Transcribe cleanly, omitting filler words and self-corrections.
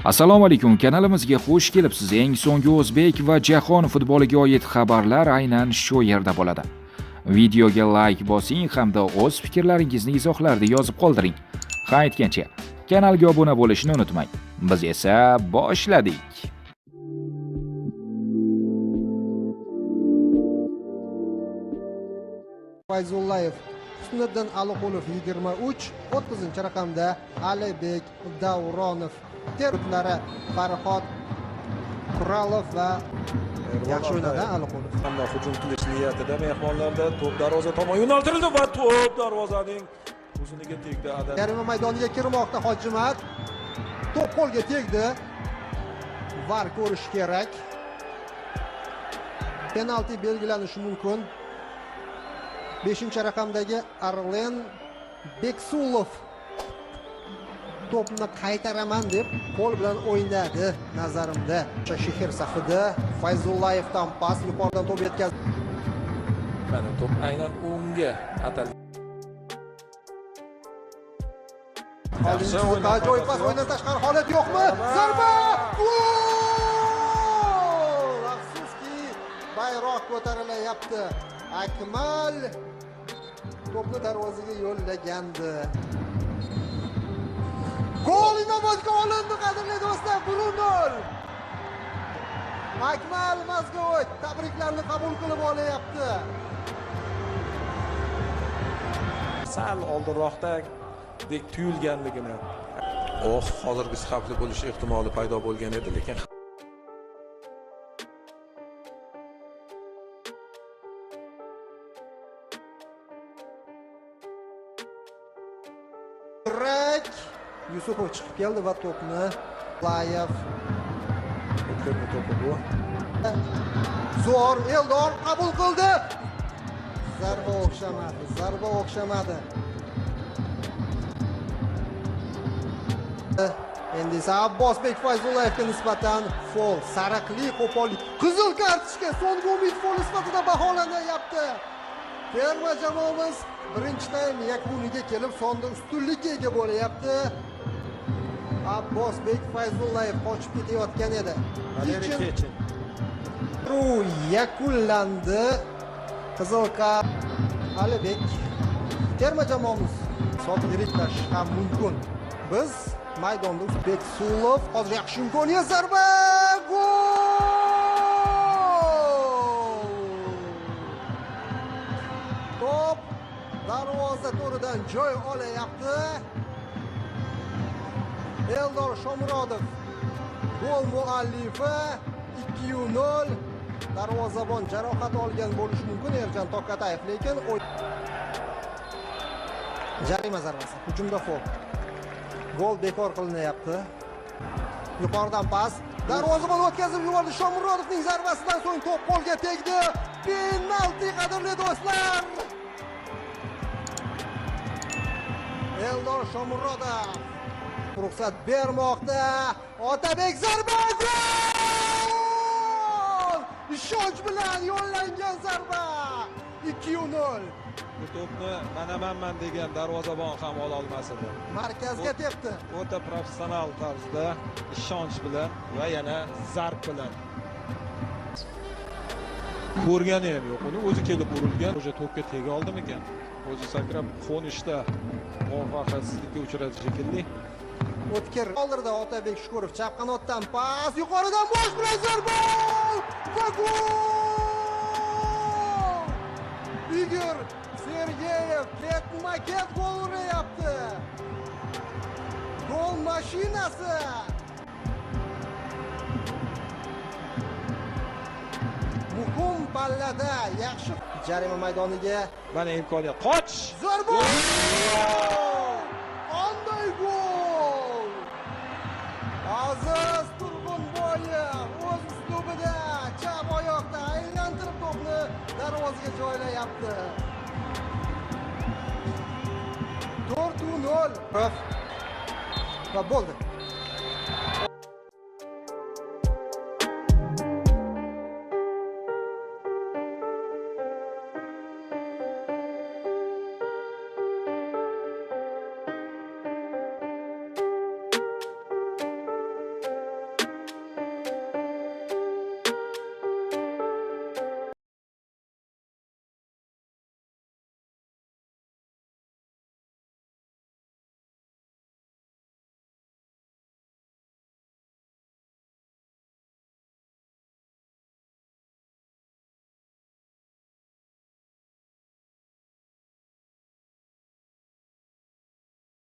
Assalomu alaykum, kanalimizga xush kelibsiz. Eng so'nggi o'zbek va jahon futboliga oid xabarlar aynan shu yerda bo'ladi. Videoga like bosing hamda o'z fikrlaringizni izohlarda yozib qoldiring. Ha aytgancha, kanalga obuna bo'lishni unutmang. Biz esa boshladik. Fayzullayev, Husniddin Aliqulov 23, 30-raqamda Alibek Davronov, terblari Farhod Quralov va yaxshi o'ynadi Aliqulov. Hamda hujum qilish niyatida mehmonlarda to'p darvoza tomon yo'naltirildi va to'p darvozaning uzuniga tegdi. Jarima maydoniga kirmoqda Hojimat. To'p qo'lga tegdi. VAR ko'rish kerak. Penalti belgilanishi mumkin. 5-raqamdagi Arlen Beksulov to'pni qaytaraman deb qo'l bilan o'ynadi nazarimda. Shahir safida Fayzullayevdan pas yuqoridan to'p yetkazdi. Mana to'p aynan o'ngga ataldi. Ajoyib pas, o'yindan tashqari holat yo'qmi? Zarba! Gol! Afsuski, bayroq ko'tarilyapti. Akmal to'pni darvozaga yo'llagandi. Gol inobatga olindi, qadrli do'stlar, 1-0. Akmal Mazgo'y tabriklarni qabul qilib olyapti. Sal oldinroqdek tuyulganligini. Hozirgisi xavfli bo'lish ehtimoli paydo bo'lgan edi, lekin Yusupov chiqib keldi va to'pni Layev to'pi bu. Zo'r Eldor qabul qildi. Zarba o'xshamadi. Endi esa Abbosbek Fayzullayevga nisbatan foul, sariqli qo'pollik, qizil kartochka so'nggi umid foul sifatida baholanyapti. Terma jamoamiz birinchi taym yakuniga kelib sonda ustunlikka ega bo'lyapti. Abbosbek Fayzullayev qochib ketayotgan edi. Yakunlandi. Qizil kart. Alibek terma jamoamiz hisobni yiriklash ham mumkin. Biz maydonda Beksulov hozir yaxshi imkoniyat, zarba, gol! To'p darvoza to'ridan joy olyapti. Eldor Shomurodov gol muallifi. 2-0. Darvozabon jarohat olgan bo'lishi mumkin Erjan To'xtatayev, lekin jarima zarbasi, hujumda foul. Gol bekor qilinyapti. Yuqoridan pas, darvozabon o'tkazib yubordi. Shomurodovning zarbasidan so'ng to'p qo'lga tegdi. Penalti, qadrli do'stlar. Eldor Shomurodov ruxsat bermoqda. Otabek zarba, gol! Ishonch bilan yo'llangan zarba. 2-0. Bu to'pni manaman degan darvozabon ham ola olmas edi. Markazga tepdi. O'ta professional tarzda, ishonch bilan va yana zarb bilan. Ko'rgani ham yo'q. Uni o'zi kelib urilgan, o'sha to'pga tega oldimikan? O'zi sakrab qo'nishda muvaffaqiyatsizlikka uchradi shekilli. O'tkir oldirdi Otabek Shukurov, chap qanotdan pas, yuqoridan bosh bilan zarba! Va gol! Igor Sergeyev ketma-ket gol uryapti. Gol mashinasi. Muhim ballada yaxshi jarima maydoniga Mana imkoniyat. Qoch! zarba! Qanday gol! Aziz Turg'unboyev o'z uslubida chap oyoqda aylantirib to'pni darvozaga joylayapti. 4-0 va bo'ldi.